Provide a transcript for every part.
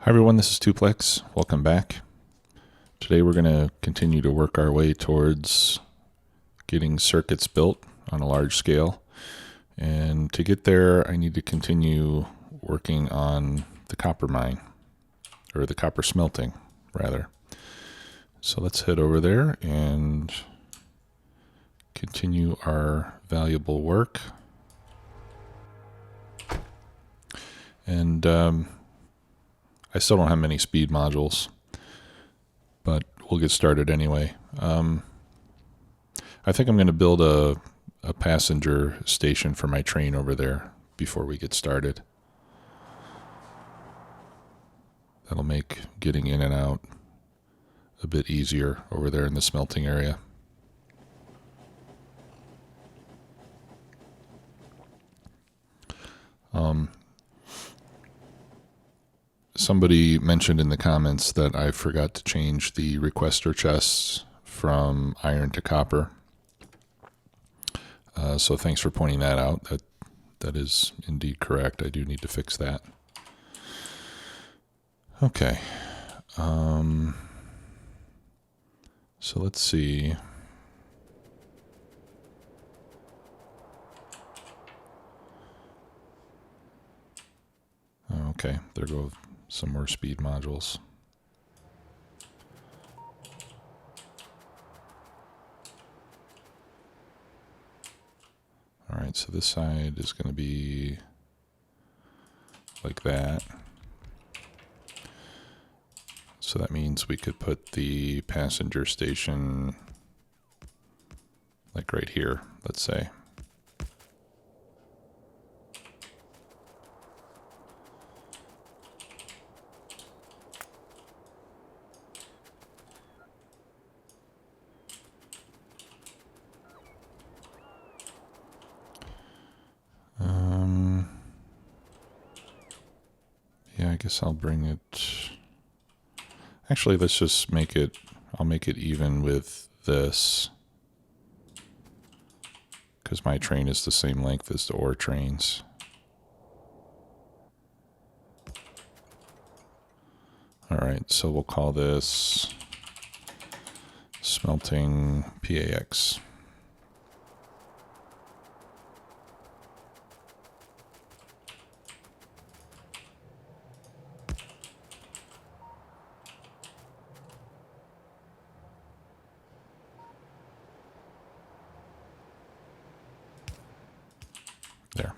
Hi everyone, this is Tuplex. Welcome back. Today we're going to continue to work our way towards getting circuits built on a large scale. And to get there, I need to continue working on the copper mine, or the copper smelting, rather. So let's head over there and continue our valuable work. And I still don't have many speed modules, but we'll get started anyway. I think I'm going to build a passenger station for my train over there before we get started. That'll make getting in and out a bit easier over there in the smelting area. Somebody mentioned in the comments that I forgot to change the requester chests from iron to copper. So thanks for pointing that out. That is indeed correct. I do need to fix that. Okay. So let's see. Okay, there go some more speed modules. All right, so this side is going to be like that. So that means we could put the passenger station like right here, let's say. Yeah, I guess I'll bring it. Actually, let's just make it, I'll make it even with this, because my train is the same length as the ore trains. All right, so we'll call this smelting PAX. There.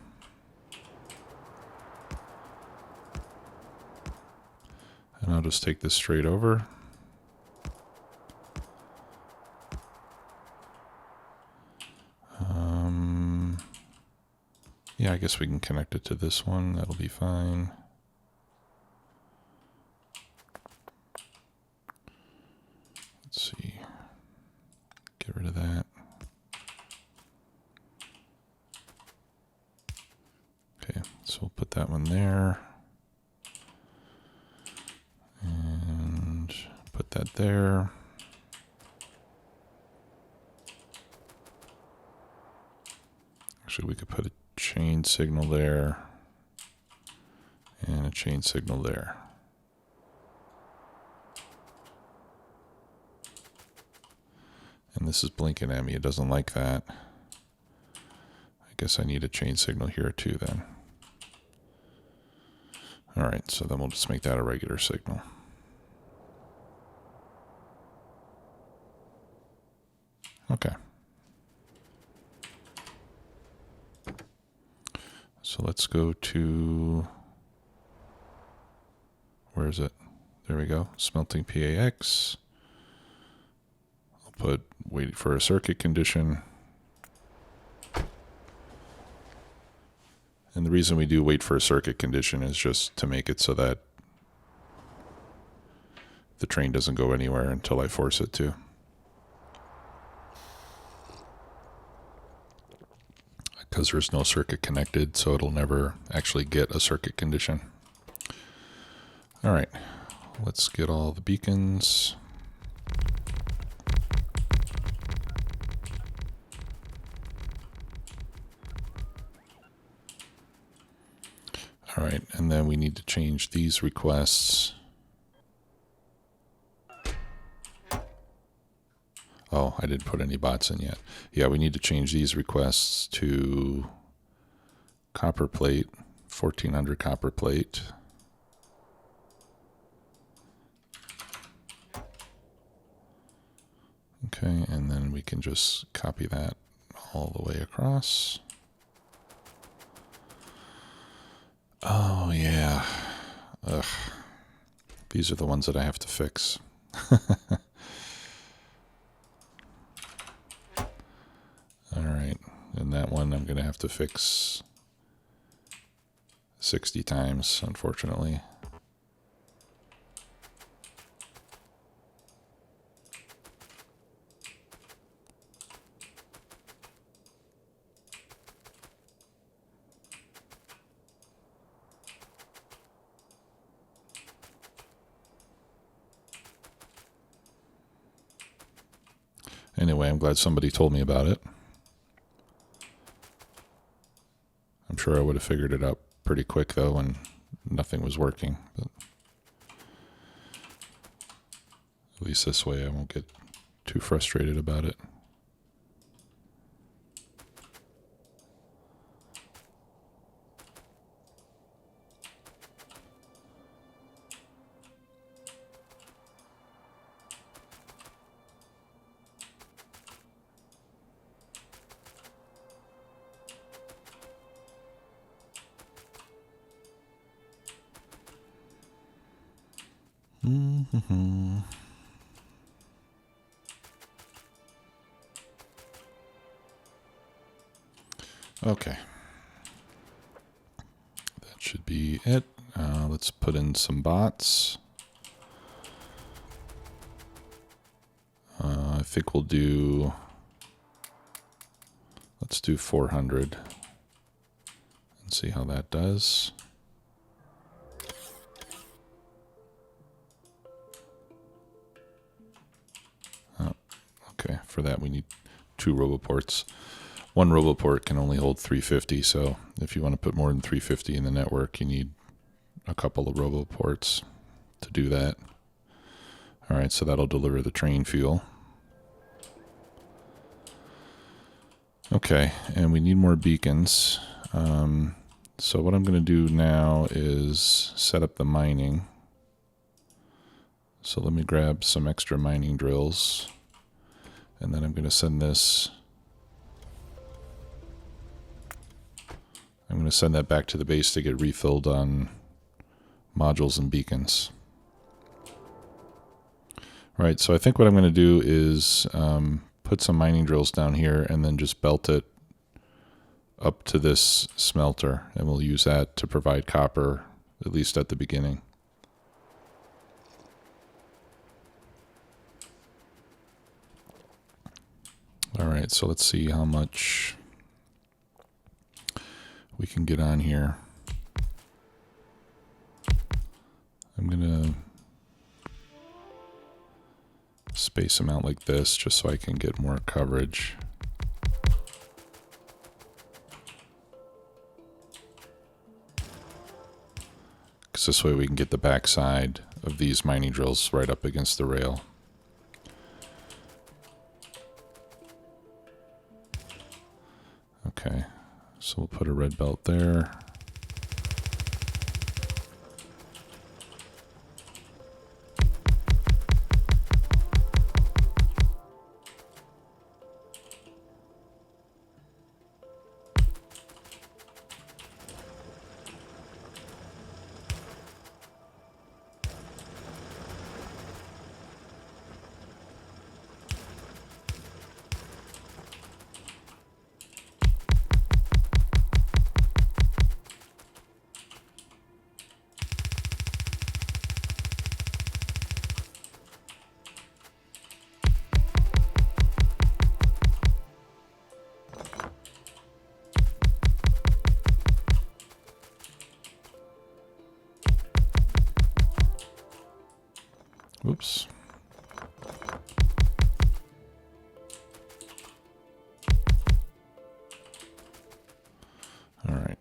And I'll just take this straight over. Yeah, I guess we can connect it to this one. That'll be fine. Let's see. Get rid of that. Okay, so we'll put that one there. And put that there. Actually, we could put a chain signal there and a chain signal there. And this is blinking at me. It doesn't like that. I guess I need a chain signal here too then. All right, so then we'll just make that a regular signal. Okay. So let's go to, where is it? There we go, smelting PAX. I'll put wait for a circuit condition. And the reason we do wait for a circuit condition is just to make it so that the train doesn't go anywhere until I force it to. Because there's no circuit connected, so it'll never actually get a circuit condition. All right, let's get all the beacons. All right, and then we need to change these requests. Oh, I didn't put any bots in yet. Yeah, we need to change these requests to copper plate, 1400 copper plate. Okay, and then we can just copy that all the way across. Oh, yeah. Ugh. These are the ones that I have to fix. All right, and that one I'm going to have to fix 60 times, unfortunately. Anyway, I'm glad somebody told me about it. I'm sure I would have figured it out pretty quick, though, when nothing was working. But at least this way I won't get too frustrated about it. Mm-hmm. Okay. That should be it. Let's put in some bots. I think we'll do, let's do 400 and see how that does. Okay, for that we need 2 roboports. One roboport can only hold 350, so if you want to put more than 350 in the network, you need a couple of roboports to do that. All right, so that'll deliver the train fuel. Okay, and we need more beacons. So what I'm going to do now is set up the mining. So let me grab some extra mining drills. And then I'm going to send this. I'm going to send that back to the base to get refilled on modules and beacons. Right, so I think what I'm going to do is put some mining drills down here and then just belt it up to this smelter. And we'll use that to provide copper, at least at the beginning. All right, so let's see how much we can get on here. I'm going to space them out like this just so I can get more coverage. Because this way we can get the backside of these mining drills right up against the rail. Okay, so we'll put a red belt there. Oops. All right.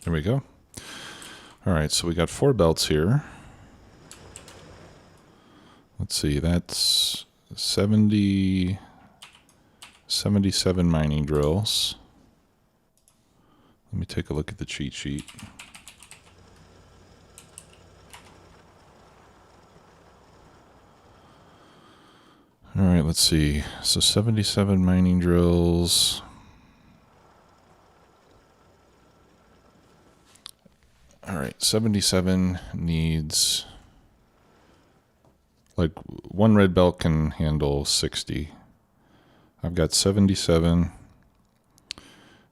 There we go. All right, so we got 4 belts here. Let's see, that's 77 mining drills. Let me take a look at the cheat sheet. All right, let's see. So 77 mining drills. All right, 77 needs, like, 1 red belt can handle 60. I've got 77,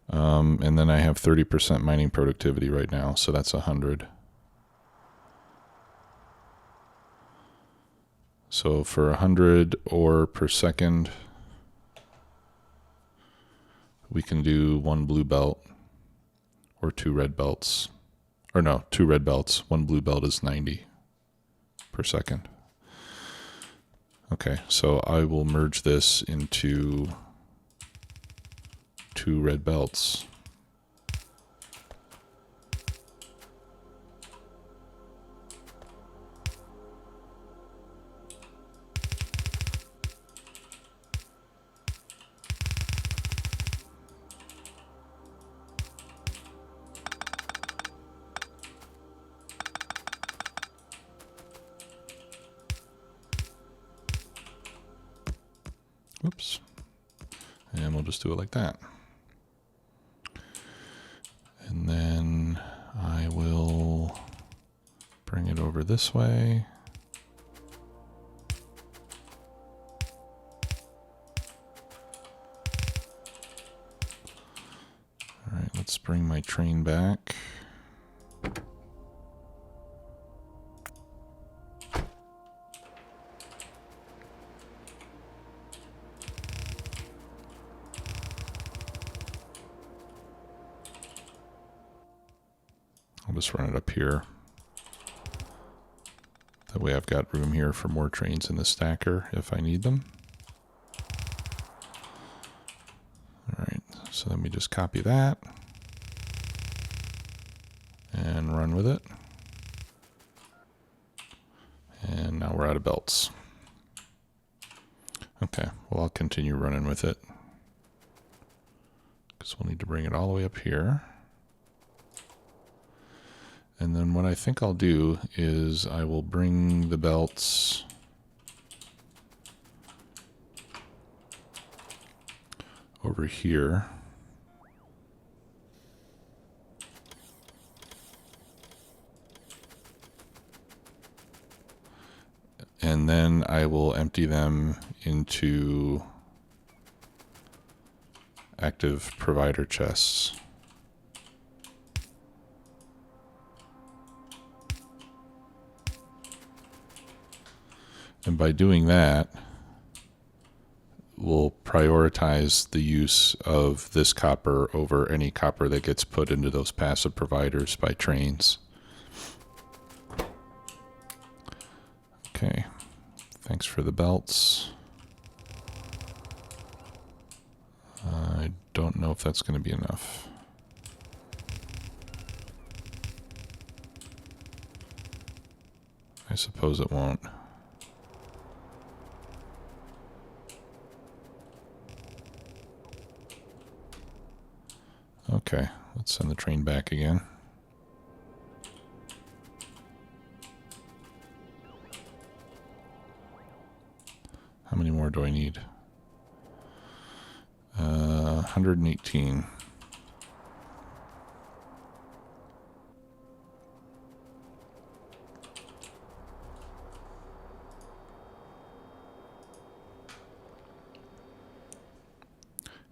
and then I have 30% mining productivity right now, so that's 100. So for 100 ore per second, we can do 1 blue belt or 2 red belts. Or no, 2 red belts. 1 blue belt is 90 per second. Okay, so I will merge this into 2 red belts. Oops. And we'll just do it like that. And then I will bring it over this way. All right, let's bring my train back. I'll just run it up here. That way I've got room here for more trains in the stacker if I need them. All right, so let me just copy that and run with it. And now we're out of belts. Okay, well, I'll continue running with it because we'll need to bring it all the way up here. And then what I think I'll do is I will bring the belts over here. And then I will empty them into active provider chests. And by doing that, we'll prioritize the use of this copper over any copper that gets put into those passive providers by trains. Okay, thanks for the belts. I don't know if that's going to be enough. I suppose it won't. Okay, let's send the train back again. How many more do I need? 118.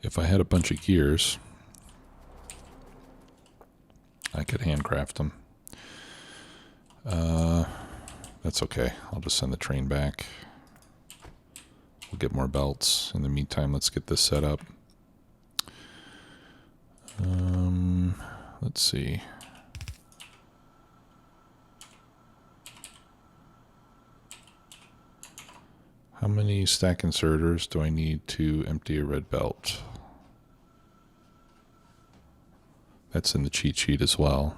If I had a bunch of gears, I could handcraft them. That's okay. I'll just send the train back. We'll get more belts. In the meantime, let's get this set up. Let's see. How many stack inserters do I need to empty a red belt? That's in the cheat sheet as well.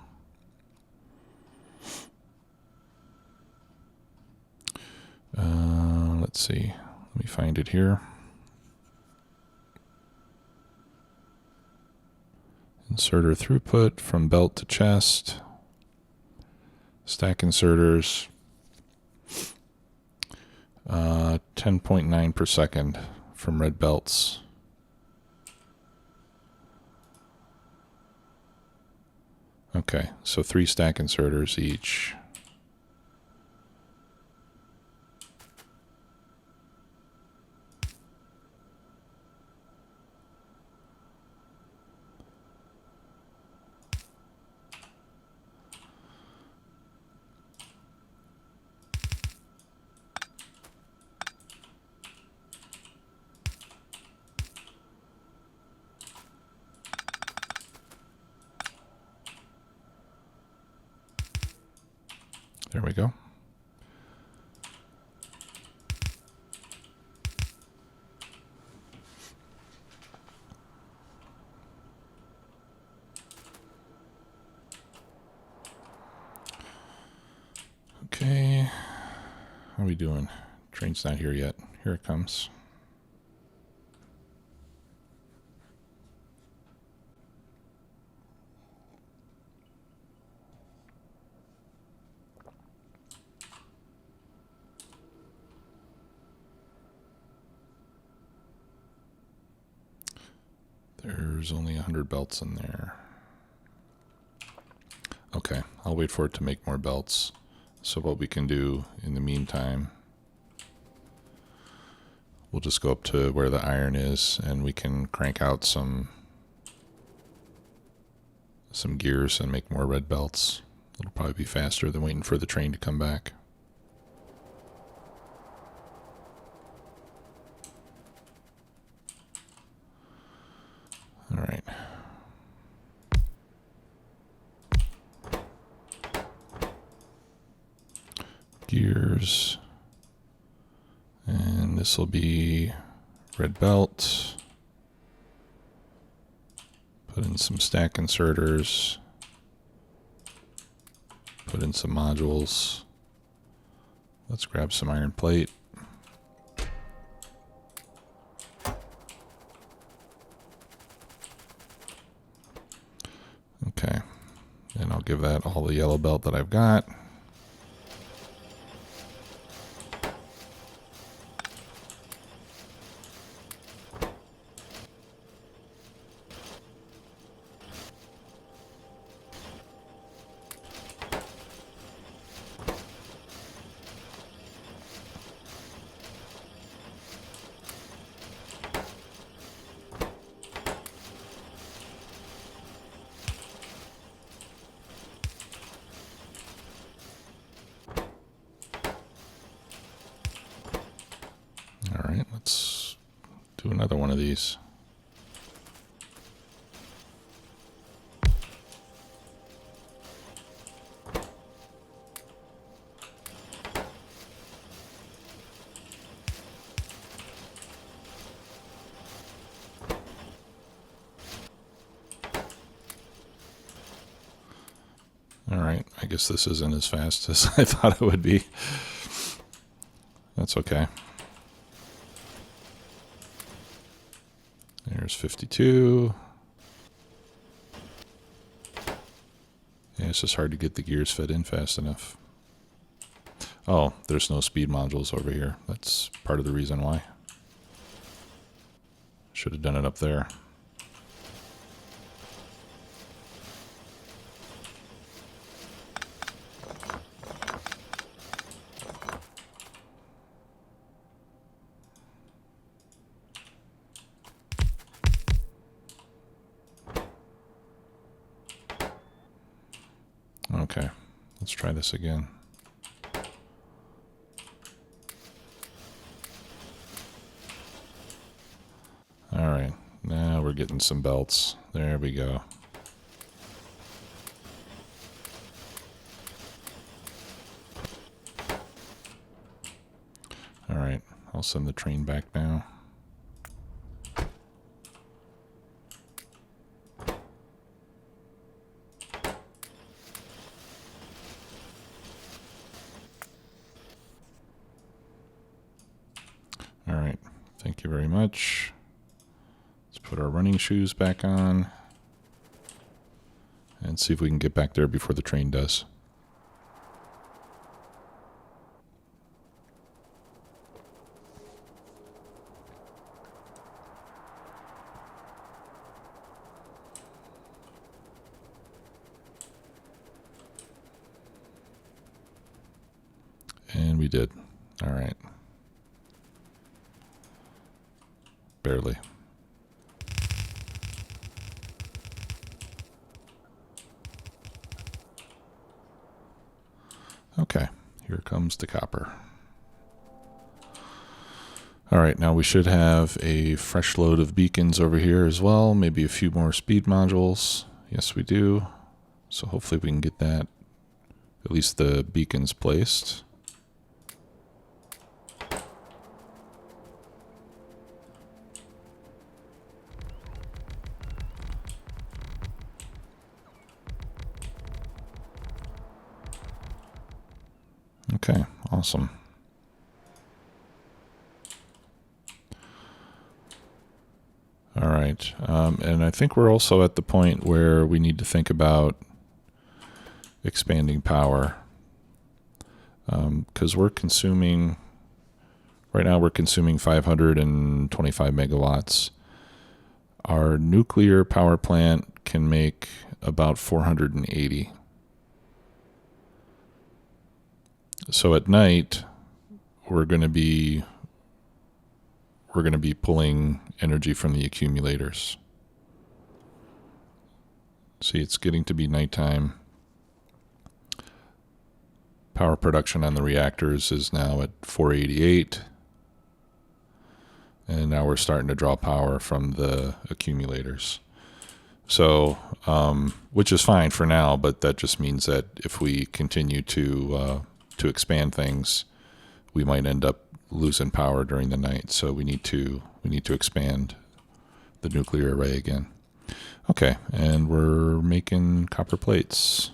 Let's see. Let me find it here. Inserter throughput from belt to chest. Stack inserters. 10.9 per second from red belts. Okay, so 3 stack inserters each. There we go. Okay, how are we doing? Train's not here yet. Here it comes. There's only 100 belts in there. Okay, I'll wait for it to make more belts. So what we can do in the meantime, we'll just go up to where the iron is and we can crank out some gears and make more red belts. It'll probably be faster than waiting for the train to come back. All right. Gears. And this will be red belt. Put in some stack inserters. Put in some modules. Let's grab some iron plate. Okay, and I'll give that all the yellow belt that I've got. All right, let's do another one of these. All right, I guess this isn't as fast as I thought it would be. That's okay. There's 52. Yeah, it's just hard to get the gears fed in fast enough. Oh, there's no speed modules over here. That's part of the reason why. Should have done it up there. Okay, let's try this again. All right, now we're getting some belts. There we go. All right, I'll send the train back now. All right, thank you very much. Let's put our running shoes back on and see if we can get back there before the train does. And we did. All right. Barely. Okay, here comes the copper. All right, now we should have a fresh load of beacons over here as well, maybe a few more speed modules. Yes, we do. So hopefully we can get that, at least the beacons placed. Okay, awesome. All right, and I think we're also at the point where we need to think about expanding power, because we're consuming, right now we're consuming 525 megawatts. Our nuclear power plant can make about 480. So at night, we're going to be pulling energy from the accumulators. See, it's getting to be nighttime. Power production on the reactors is now at 488. And now we're starting to draw power from the accumulators. So, which is fine for now, but that just means that if we continue to expand things, we might end up losing power during the night. So we need to expand the nuclear array again. Okay, and we're making copper plates.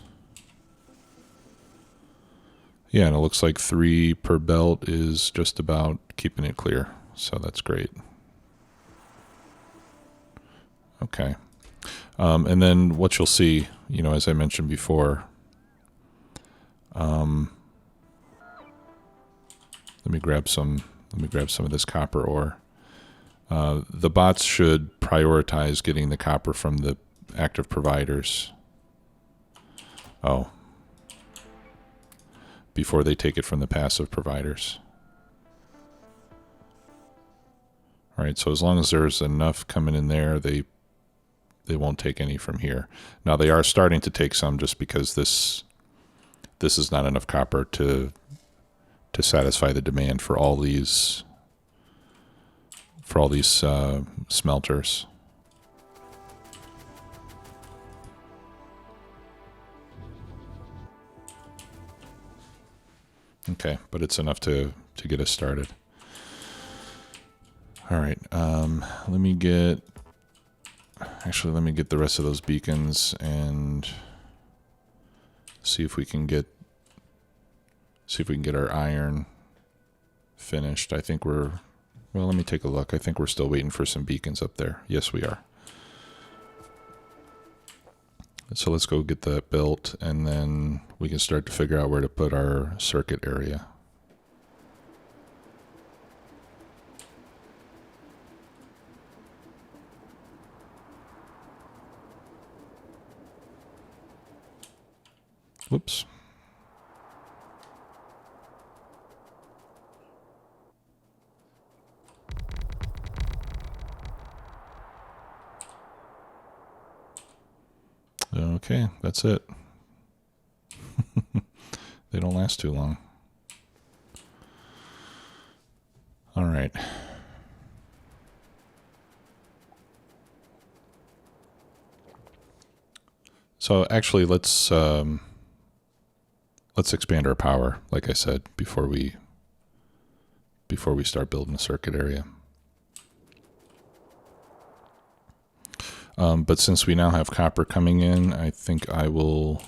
Yeah, and it looks like 3 per belt is just about keeping it clear. So that's great. Okay. And then what you'll see, as I mentioned before, let me grab some of this copper ore. The bots should prioritize getting the copper from the active providers. Before they take it from the passive providers. All right, so as long as there's enough coming in there, they won't take any from here. Now they are starting to take some just because this is not enough copper to satisfy the demand for all these smelters. Okay, but it's enough to get us started. All right, let me get the rest of those beacons and see if we can get our iron finished. I think let me take a look. I think we're still waiting for some beacons up there. Yes, we are. So let's go get that built, and then we can start to figure out where to put our circuit area. Whoops. Okay, that's it. They don't last too long. All right. So actually, let's expand our power, like I said, before we start building a circuit area. But since we now have copper coming in, I think I will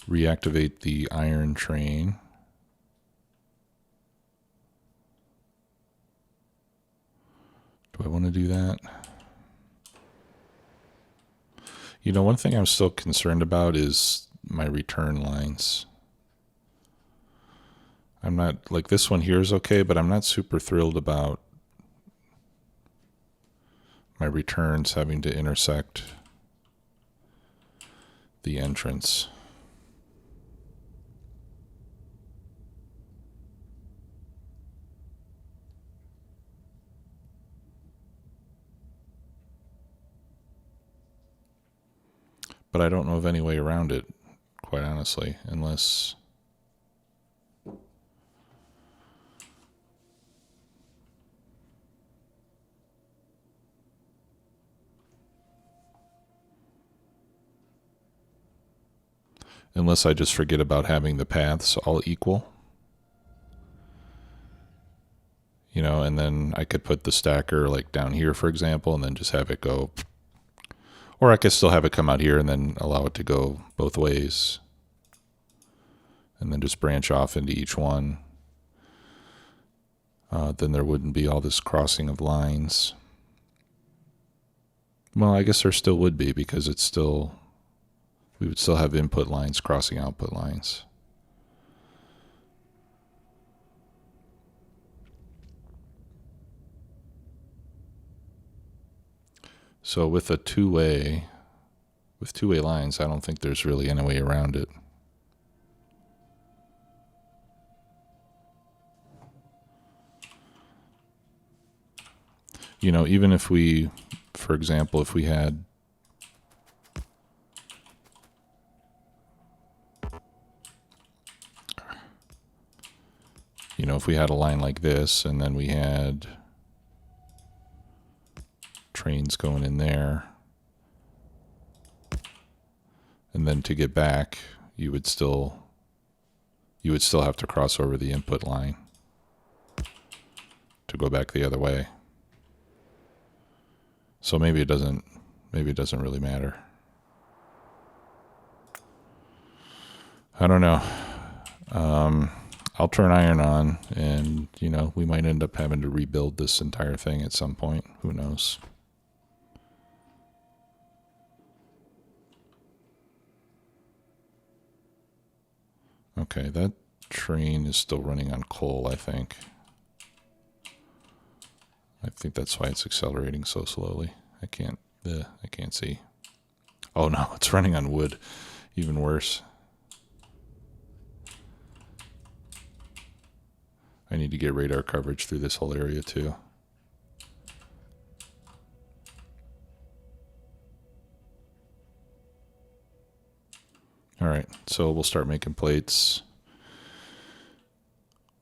reactivate the iron train. Do I want to do that? You know, one thing I'm still concerned about is my return lines. I'm not, like this one here is okay, but I'm not super thrilled about my returns having to intersect the entrance. But I don't know of any way around it, quite honestly, unless I just forget about having the paths all equal. You know, and then I could put the stacker like down here, for example, and then just have it go. Or I could still have it come out here and then allow it to go both ways. And then just branch off into each one. Then there wouldn't be all this crossing of lines. Well, I guess there still would be, because it's still, we would still have input lines crossing output lines. So with a two-way lines, I don't think there's really any way around it. You know, even if we, for example, if we had if we had a line like this, and then we had trains going in there, and then to get back, you would still have to cross over the input line to go back the other way. So maybe it doesn't really matter. I don't know. I'll turn iron on, and we might end up having to rebuild this entire thing at some point. Who knows? Okay, that train is still running on coal, I think. I think that's why it's accelerating so slowly. I can't see. Oh no, it's running on wood. Even worse. I need to get radar coverage through this whole area too. All right, so we'll start making plates.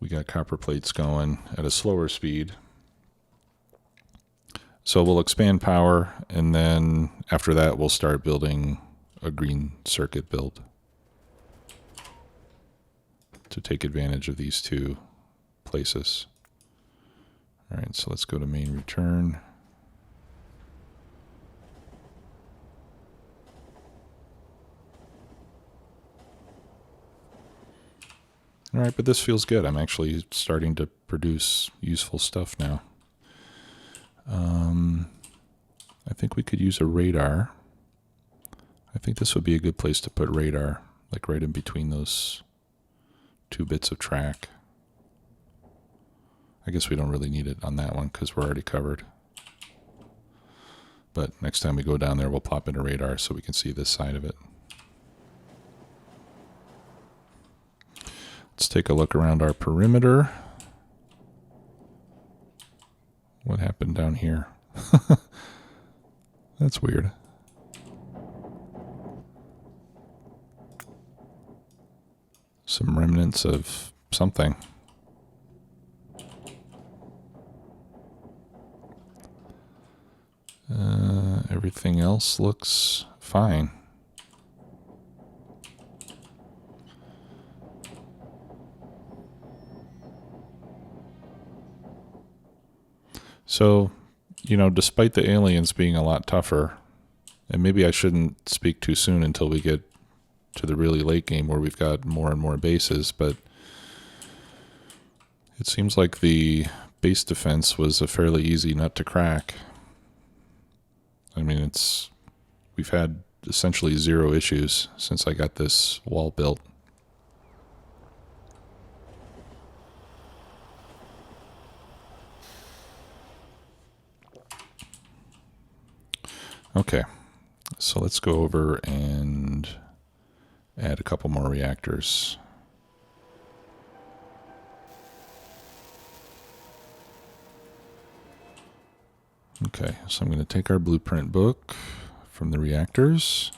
We got copper plates going at a slower speed. So we'll expand power, and then after that we'll start building a green circuit build to take advantage of these two places. All right, so let's go to main return. All right, but this feels good. I'm actually starting to produce useful stuff now. I think we could use a radar. I think this would be a good place to put radar, like right in between those two bits of track. I guess we don't really need it on that one because we're already covered. But next time we go down there, we'll plop in a radar so we can see this side of it. Let's take a look around our perimeter. What happened down here? That's weird. Some remnants of something. Everything else looks fine. So, despite the aliens being a lot tougher, and maybe I shouldn't speak too soon until we get to the really late game where we've got more and more bases, but it seems like the base defense was a fairly easy nut to crack. I mean, we've had essentially zero issues since I got this wall built. Okay, so let's go over and add a couple more reactors. Okay, so I'm going to take our blueprint book from the reactors.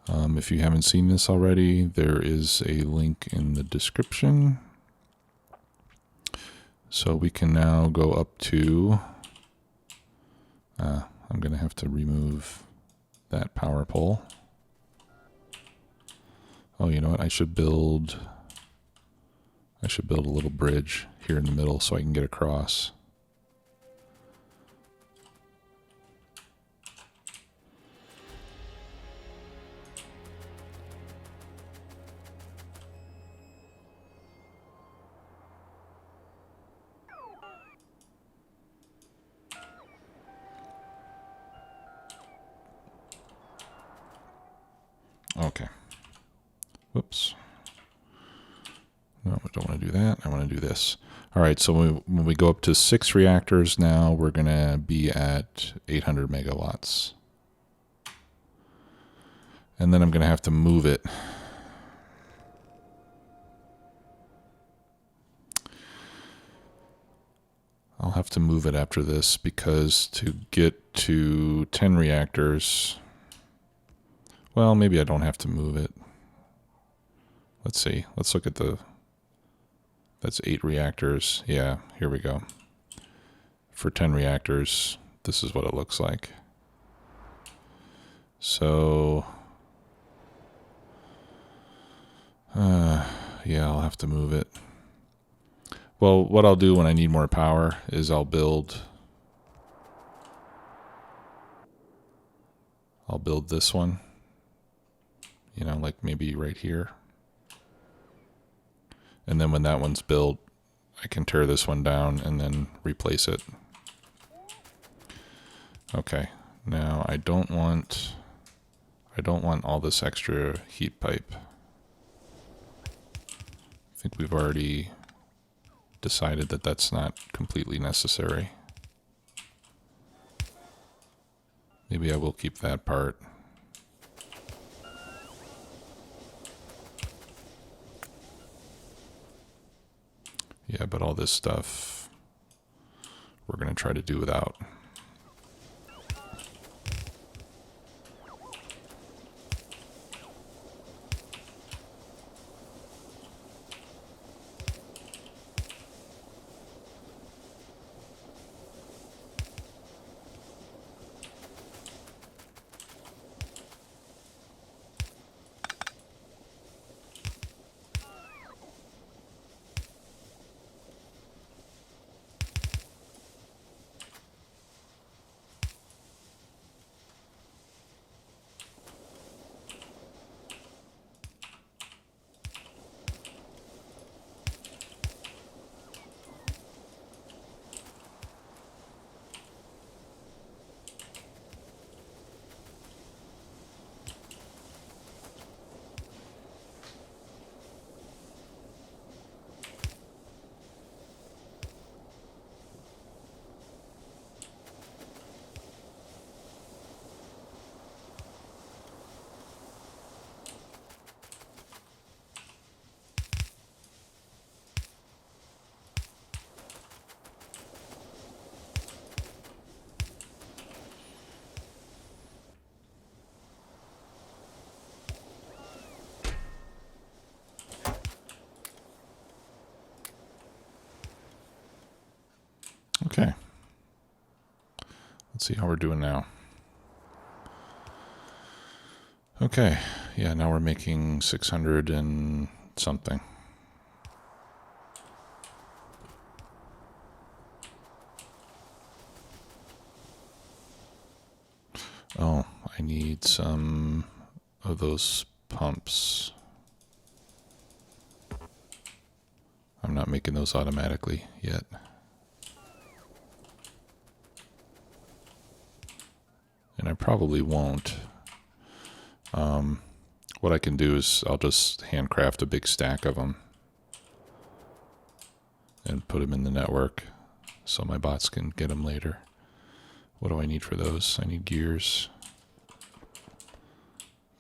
If you haven't seen this already, there is a link in the description. So we can now go up to, I'm going to have to remove that power pole. Oh, you know what? I should build a little bridge here in the middle so I can get across. Okay. Whoops. No, I don't want to do that. I want to do this. All right, so when we go up to 6 reactors now, we're going to be at 800 megawatts. And then I'm going to have to move it. I'll have to move it after this because to get to 10 reactors, well, maybe I don't have to move it. Let's see. Let's look at that's 8 reactors. Yeah, here we go. For 10 reactors, this is what it looks like. So, yeah, I'll have to move it. Well, what I'll do when I need more power is I'll build this one, you know, like maybe right here. And then when that one's built, I can tear this one down and then replace it. Okay, now I don't want all this extra heat pipe. I think we've already decided that that's not completely necessary. Maybe I will keep that part. Yeah, but all this stuff we're going to try to do without. Okay. Let's see how we're doing now. Okay. Yeah, now we're making 600 and something. Oh, I need some of those pumps. I'm not making those automatically yet. and I probably won't. What I can do is I'll just handcraft a big stack of them and put them in the network so my bots can get them later. What do I need for those? I need gears.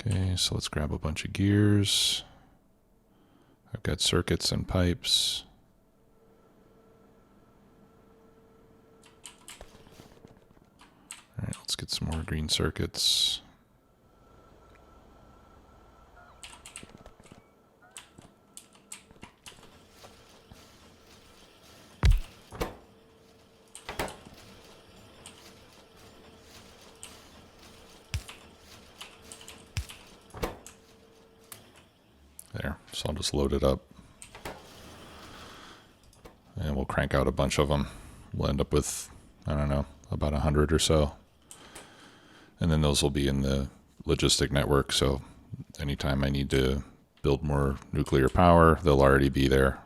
Okay, so let's grab a bunch of gears. I've got circuits and pipes. All right, let's get some more green circuits. There, so I'll just load it up. And we'll crank out a bunch of them. We'll end up with, I don't know, about 100 or so. And then those will be in the logistic network, so anytime I need to build more nuclear power, they'll already be there.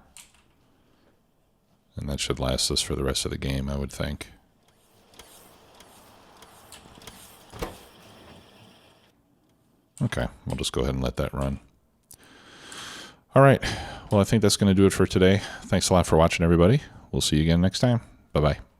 And that should last us for the rest of the game, I would think. Okay, we'll just go ahead and let that run. All right, well, I think that's going to do it for today. Thanks a lot for watching, everybody. We'll see you again next time. Bye-bye.